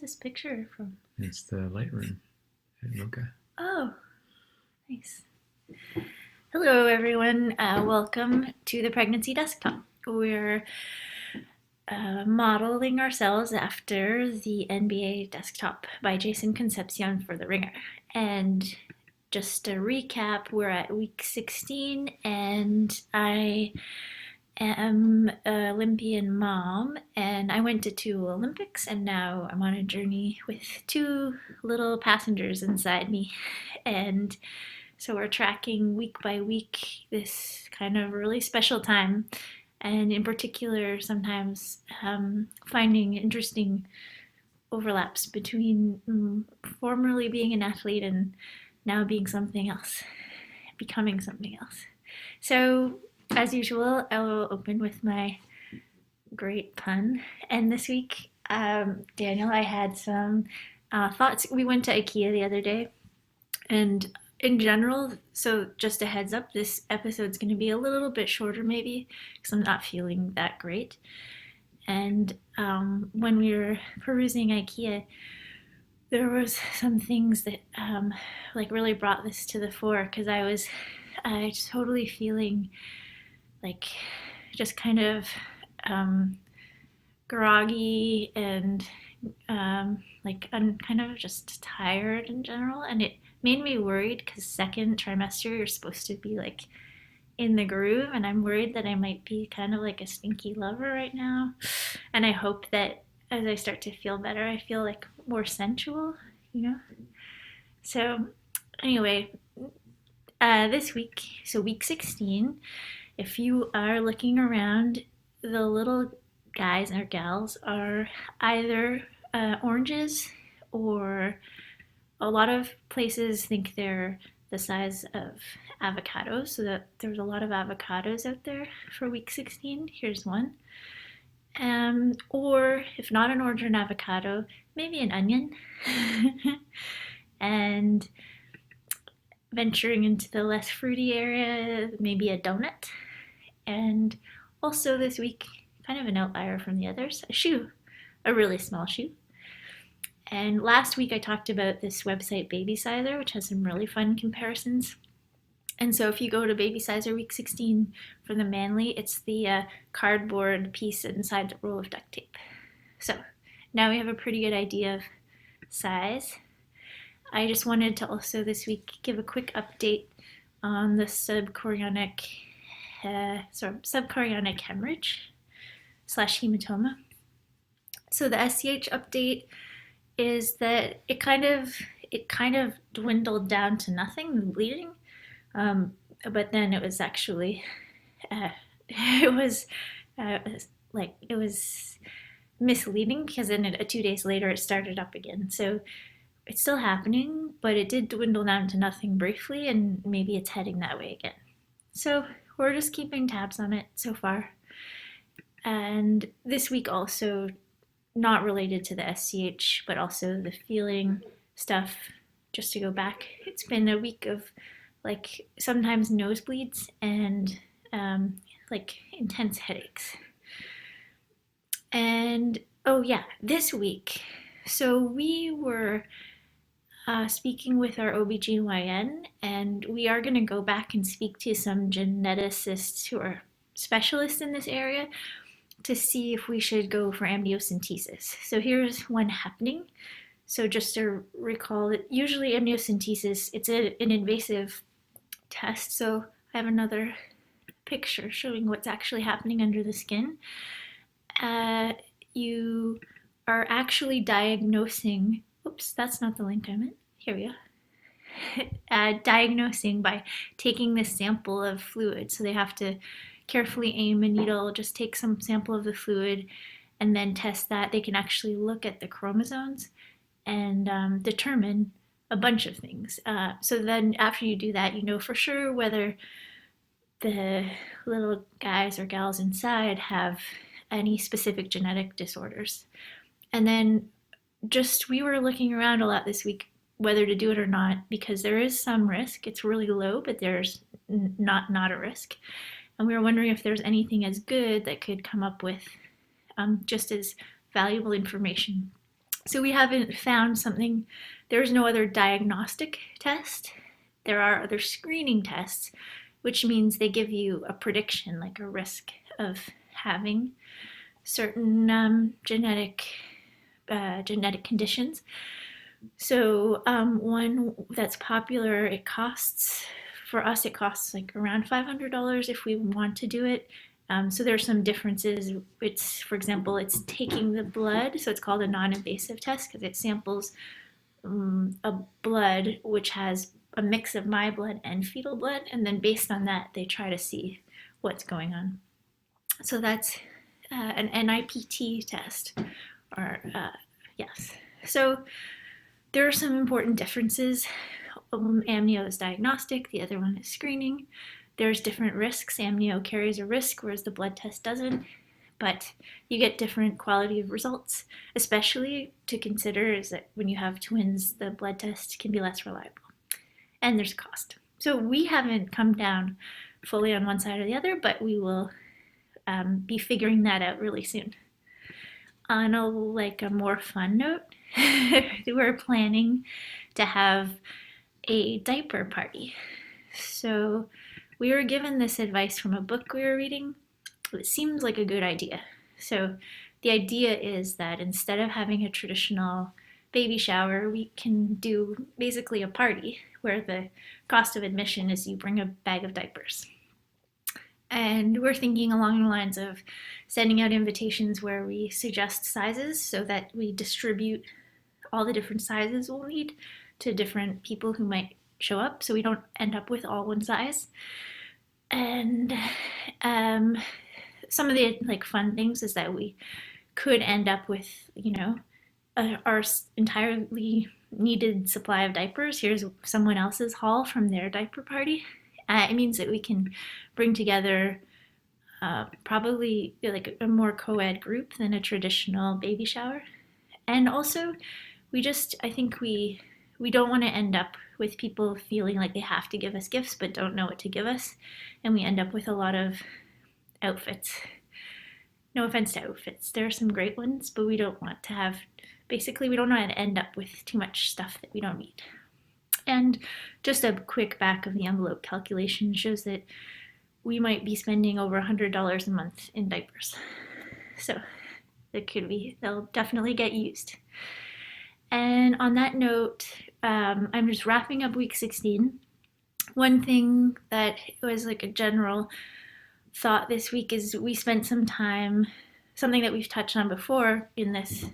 this picture from? It's the Lightroom at Mocha. Oh, nice. Hello, everyone. Welcome to the Pregnancy Desktop. We're modeling ourselves after the NBA Desktop by Jason Concepcion for The Ringer. And just to recap, we're at week 16, and I am an Olympian mom, and I went to 2 Olympics, and now I'm on a journey with 2 little passengers inside me. And so we're tracking week by week this kind of really special time, and in particular, sometimes finding interesting overlaps between formerly being an athlete and now being something else, becoming something else. So, as usual, I will open with my great pun. And this week, Daniel, I had some thoughts. We went to IKEA the other day, and in general, so just a heads up, this episode's going to be a little bit shorter maybe because I'm not feeling that great. And when we were perusing IKEA, there was some things that like really brought this to the fore because I was totally feeling like just kind of groggy and kind of just tired in general, and it made me worried because second trimester you're supposed to be like in the groove, and I'm worried that I might be kind of like a stinky lover right now. And I hope that as I start to feel better, I feel like more sensual, you know? So, anyway, this week, so week 16, if you are looking around, the little guys or gals are either oranges, or a lot of places think they're the size of avocados, so that there's a lot of avocados out there for week 16. Here's one. Or if not an orange or an avocado, maybe an onion. And venturing into the less fruity area, maybe a donut. And also this week, kind of an outlier from the others, a shoe, a really small shoe. And last week I talked about this website Baby Sizer, which has some really fun comparisons. And so if you go to Baby Sizer week 16 for the manly, it's the cardboard piece inside the roll of duct tape. So now we have a pretty good idea of size. I just wanted to also this week give a quick update on the subchorionic hemorrhage / hematoma. So the SCH update is that it kind of dwindled down to nothing, the bleeding, but then it was actually it was misleading because then 2 days later it started up again. So it's still happening, but it did dwindle down to nothing briefly, and maybe it's heading that way again. So we're just keeping tabs on it so far. And this week also, not related to the SCH, but also the feeling stuff, just to go back, it's been a week of like sometimes nosebleeds and like intense headaches. And oh yeah, this week, so we were speaking with our OBGYN, and we are going to go back and speak to some geneticists who are specialists in this area to see if we should go for amniocentesis. So here's one happening. So just to recall that usually amniocentesis, it's an invasive test. So I have another picture showing what's actually happening under the skin. You are actually diagnosing, oops, that's not the link I meant. Here we go. Diagnosing by taking this sample of fluid. So they have to carefully aim a needle, just take some sample of the fluid, and then test that. They can actually look at the chromosomes and determine a bunch of things. So then after you do that, you know for sure whether the little guys or gals inside have any specific genetic disorders. And then we were looking around a lot this week whether to do it or not, because there is some risk. It's really low, but there's not a risk. And we were wondering if there's anything as good that could come up with just as valuable information So we haven't found something, there's no other diagnostic test. There are other screening tests, which means they give you a prediction, like a risk of having certain genetic conditions. So one that's popular, for us it costs like around $500 if we want to do it. So there's some differences. For example, it's taking the blood, so it's called a non-invasive test because it samples a blood which has a mix of my blood and fetal blood, and then based on that, they try to see what's going on. So that's an NIPT test, or yes. So there are some important differences. Amnio is diagnostic, the other one is screening. There's different risks. Amnio carries a risk, whereas the blood test doesn't. But you get different quality of results, especially to consider is that when you have twins, the blood test can be less reliable. And there's cost. So we haven't come down fully on one side or the other, but we will be figuring that out really soon. On a more fun note, we're planning to have a diaper party. So we were given this advice from a book we were reading. It seems like a good idea. So the idea is that instead of having a traditional baby shower, we can do basically a party where the cost of admission is you bring a bag of diapers. And we're thinking along the lines of sending out invitations where we suggest sizes so that we distribute all the different sizes we'll need to different people who might show up so we don't end up with all one size. And some of the fun things is that we could end up with, our entirely needed supply of diapers. Here's someone else's haul from their diaper party. It means that we can bring together probably like a more co-ed group than a traditional baby shower. And also, I think we don't want to end up with people feeling like they have to give us gifts but don't know what to give us, and we end up with a lot of outfits. No offense to outfits, there are some great ones, but we don't want to end up with too much stuff that we don't need. And just a quick back of the envelope calculation shows that we might be spending over $100 a month in diapers. So they'll definitely get used. And on that note, I'm just wrapping up week 16. One thing that was like a general thought this week is we spent some time, something that we've touched on before in this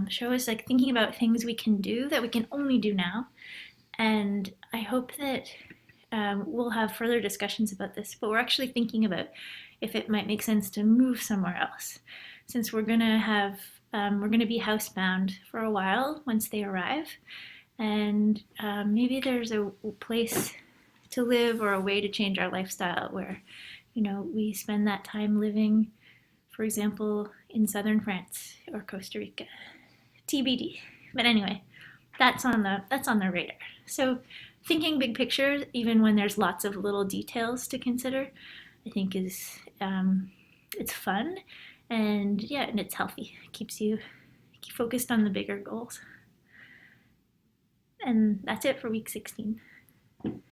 show is like thinking about things we can do that we can only do now. And I hope that we'll have further discussions about this, but we're actually thinking about if it might make sense to move somewhere else, since we're gonna be housebound for a while once they arrive, and maybe there's a place to live or a way to change our lifestyle where, we spend that time living, for example, in southern France or Costa Rica. TBD. But anyway, that's on the radar. So thinking big picture, even when there's lots of little details to consider, I think is it's fun, and it's healthy. It keeps you focused on the bigger goals. And that's it for week 16.